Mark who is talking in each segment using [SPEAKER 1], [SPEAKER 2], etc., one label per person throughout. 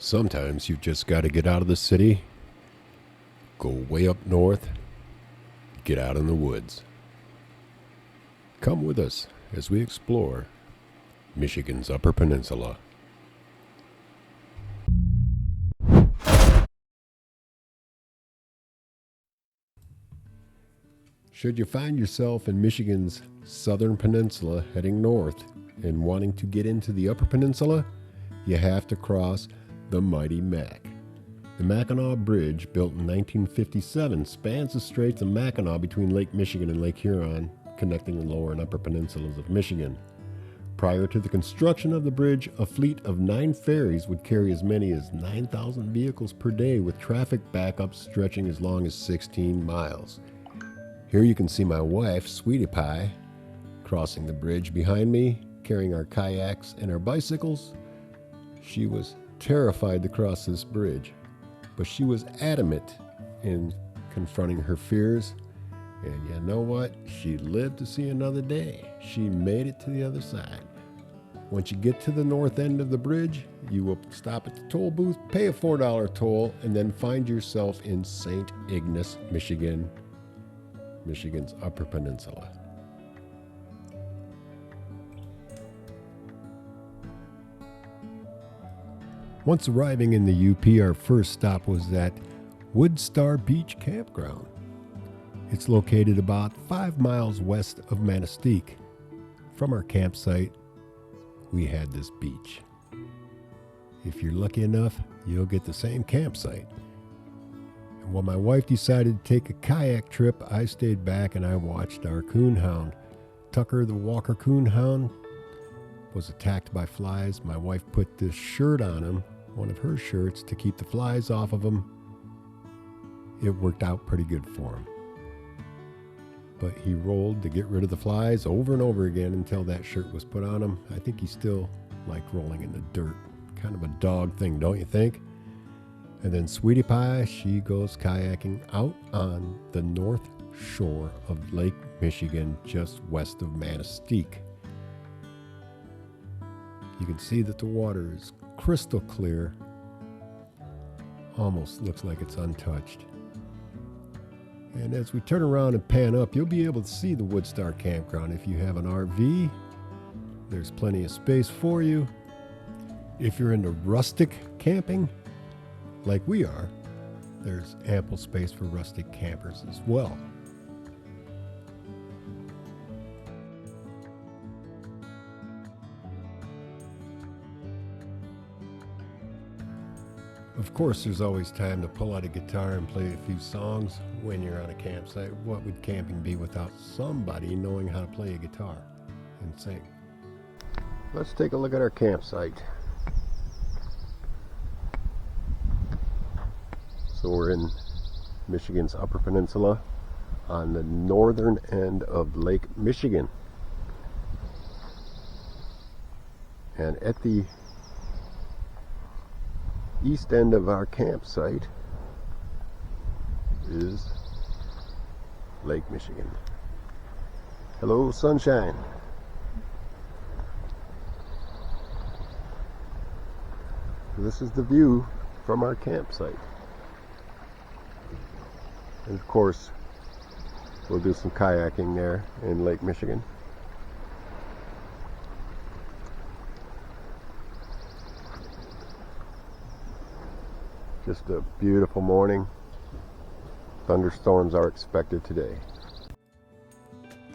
[SPEAKER 1] Sometimes you've just got to get out of the city, go way up north, get out in the woods. Come with us as we explore Michigan's Upper Peninsula. Should you find yourself in Michigan's southern peninsula heading north and wanting to get into the Upper Peninsula, you have to cross the mighty Mac. The Mackinac Bridge, built in 1957, spans the Straits of Mackinac between Lake Michigan and Lake Huron, connecting the lower and upper peninsulas of Michigan. Prior to the construction of the bridge, a fleet of 9 ferries would carry as many as 9,000 vehicles per day, with traffic backups stretching as long as 16 miles. Here you can see my wife, Sweetie Pie, crossing the bridge behind me, carrying our kayaks and our bicycles. She was terrified to cross this bridge, but she was adamant in confronting her fears. And you know what? She lived to see another day. She made it to the other side. Once you get to the north end of the bridge, you will stop at the toll booth, pay a $4 toll, and then find yourself in St. Ignace, Michigan, Michigan's Upper Peninsula. Once arriving in the UP, our first stop was at Woodstar Beach Campground. It's located about 5 miles west of Manistee. From our campsite, we had this beach. If you're lucky enough, you'll get the same campsite. And when my wife decided to take a kayak trip, I stayed back and I watched our coonhound. Tucker, the Walker coonhound, was attacked by flies. My wife put this shirt on him, one of her shirts, to keep the flies off of him. It worked out pretty good for him. But he rolled to get rid of the flies over and over again until that shirt was put on him. I think he still liked rolling in the dirt. Kind of a dog thing, don't you think? And then Sweetie Pie, she goes kayaking out on the north shore of Lake Michigan, just west of Manistee. You can see that the water is crystal clear. Almost looks like it's untouched. And as we turn around and pan up, you'll be able to see the Woodstar Campground. If you have an RV, there's plenty of space for you. If you're into rustic camping, like we are, there's ample space for rustic campers as well. Of course, there's always time to pull out a guitar and play a few songs when you're on a campsite. What would camping be without somebody knowing how to play a guitar and sing? Let's take a look at our campsite. So we're in Michigan's Upper Peninsula on the northern end of Lake Michigan. And at the east end of our campsite is Lake Michigan. Hello, sunshine. This is the view from our campsite. And of course, we'll do some kayaking there in Lake Michigan. Just a beautiful morning. Thunderstorms are expected today.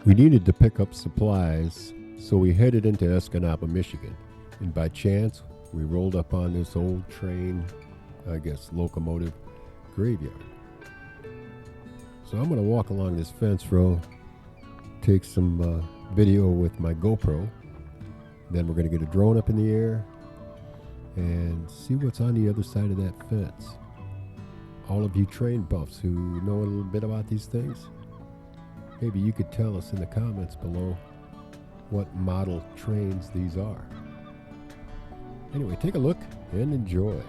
[SPEAKER 1] We needed to pick up supplies, so we headed into Escanaba, Michigan. And by chance, we rolled up on this old train, I guess locomotive, graveyard. So I'm going to walk along this fence row, take some video with my GoPro. Then we're going to get a drone up in the air and see what's on the other side of that fence. All of you train buffs who know a little bit about these things, maybe you could tell us in the comments below what model trains these are. Anyway, take a look and enjoy.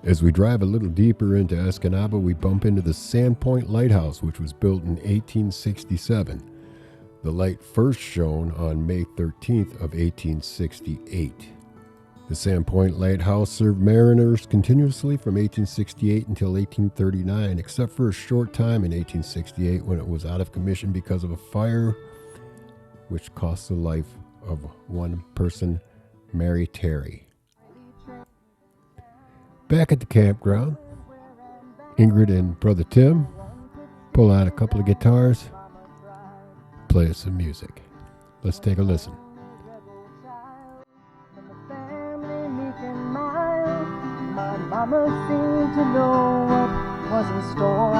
[SPEAKER 1] As we drive a little deeper into Escanaba, we bump into the Sandpoint Lighthouse, which was built in 1867. The light first shone on May 13th of 1868. The Sandpoint Lighthouse served mariners continuously from 1868 until 1839, except for a short time in 1868 when it was out of commission because of a fire which cost the life of one person, Mary Terry. Back at the campground, Ingrid and Brother Tim pull out a couple of guitars, play us some music. Let's take a listen.
[SPEAKER 2] Mama seemed to know what was in store.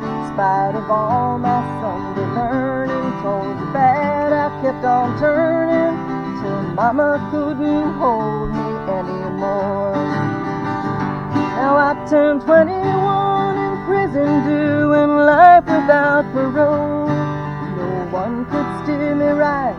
[SPEAKER 2] In spite of all my Sunday learning, told you bad, I kept on turning till Mama couldn't hold me anymore. Now I turned 21 in prison, doing life without parole. No one could steer me right.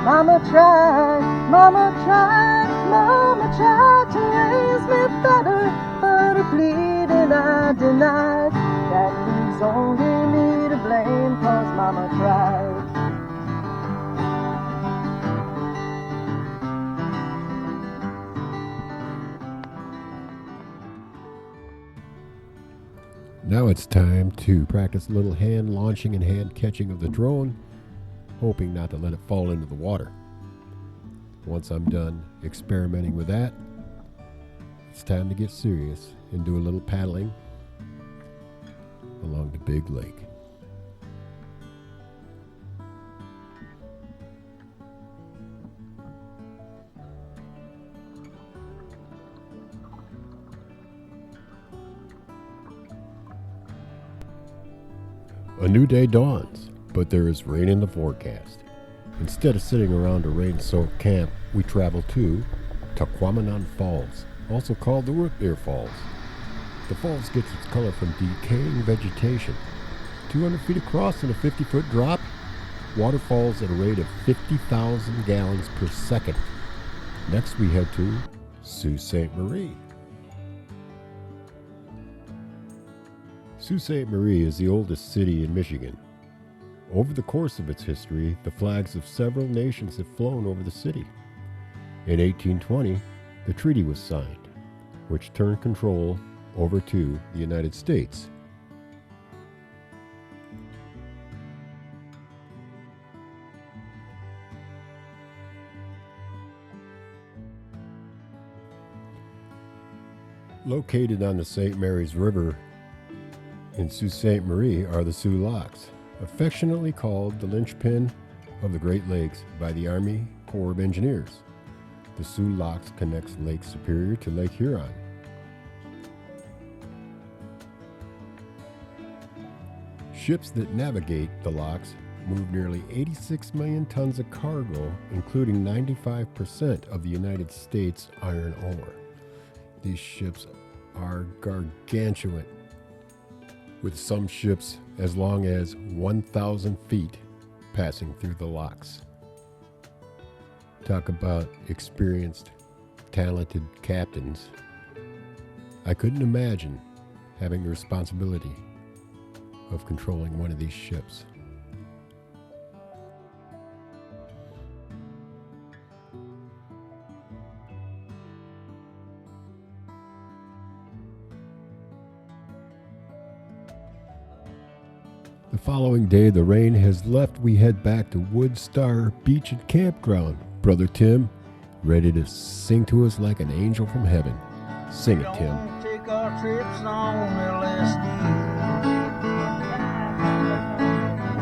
[SPEAKER 2] Mama tried, Mama tried, Mama tried to raise me better, but her pleading I denied. That leaves only me to blame, 'cause Mama tried.
[SPEAKER 1] Now it's time to practice a little hand launching and hand catching of the drone, hoping not to let it fall into the water. Once I'm done experimenting with that, it's time to get serious and do a little paddling along the big lake. A new day dawns, but there is rain in the forecast. Instead of sitting around a rain-soaked camp, we travel to Taquamanon Falls, also called the Root Beer Falls. The falls gets its color from decaying vegetation. 200 feet across and a 50-foot drop, water falls at a rate of 50,000 gallons per second. Next we head to Sault Ste. Marie. Sault Ste. Marie is the oldest city in Michigan. Over the course of its history, the flags of several nations have flown over the city. In 1820, the treaty was signed, which turned control over to the United States. Located on the St. Mary's River in Sault Ste. Marie are the Soo Locks, affectionately called the linchpin of the Great Lakes by the Army Corps of Engineers. The Soo Locks connects Lake Superior to Lake Huron. Ships that navigate the locks move nearly 86 million tons of cargo, including 95% of the United States iron ore. These ships are gargantuan, with some ships as long as 1,000 feet passing through the locks. Talk about experienced, talented captains. I couldn't imagine having the responsibility of controlling one of these ships. The following day, the rain has left. We head back to Woodstar Beach and Campground. Brother Tim, ready to sing to us like an angel from heaven. Sing it, Tim.
[SPEAKER 3] Take our trips on LSD.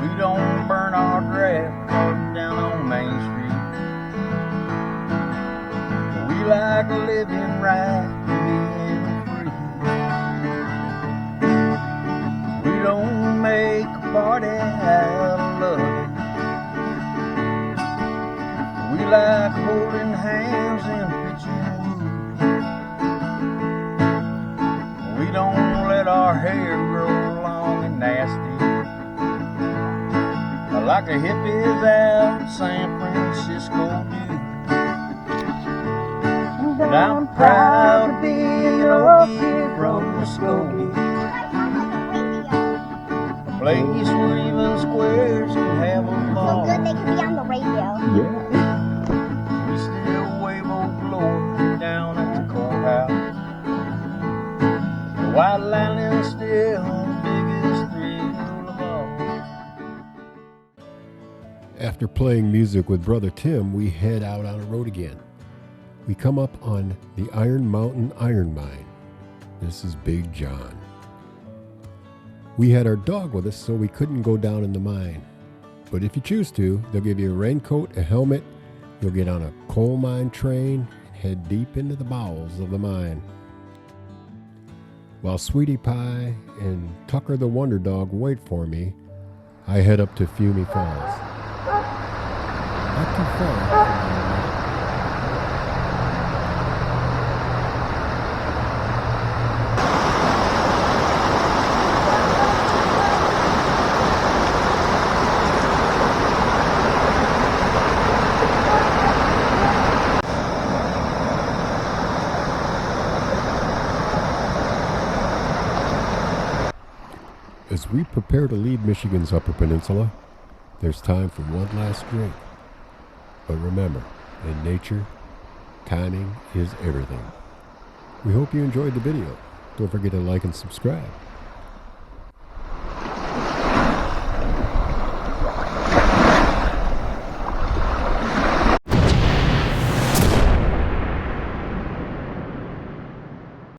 [SPEAKER 3] We don't burn our draft cards down on Main Street. We like living right, being free. We don't make a party out of love. We like holding hands and pitching woods. We don't let our hair grow long and nasty, like the hippies out in San Francisco do. And I'm proud to be an to school. A place where even squares can have a ball.
[SPEAKER 4] So good they could be on the radio.
[SPEAKER 1] Yeah.
[SPEAKER 3] We still wave old glory down at the courthouse. The white line is still the biggest thrill of all.
[SPEAKER 1] After playing music with Brother Tim, we head out on the road again. We come up on the Iron Mountain Iron Mine. This is Big John. We had our dog with us, so we couldn't go down in the mine. But if you choose to, they'll give you a raincoat, a helmet. You'll get on a coal mine train and head deep into the bowels of the mine. While Sweetie Pie and Tucker the Wonder Dog wait for me, I head up to Fumey Falls. Not too far. As we prepare to leave Michigan's Upper Peninsula, there's time for one last drink. But remember, in nature, timing is everything. We hope you enjoyed the video. Don't forget to like and subscribe.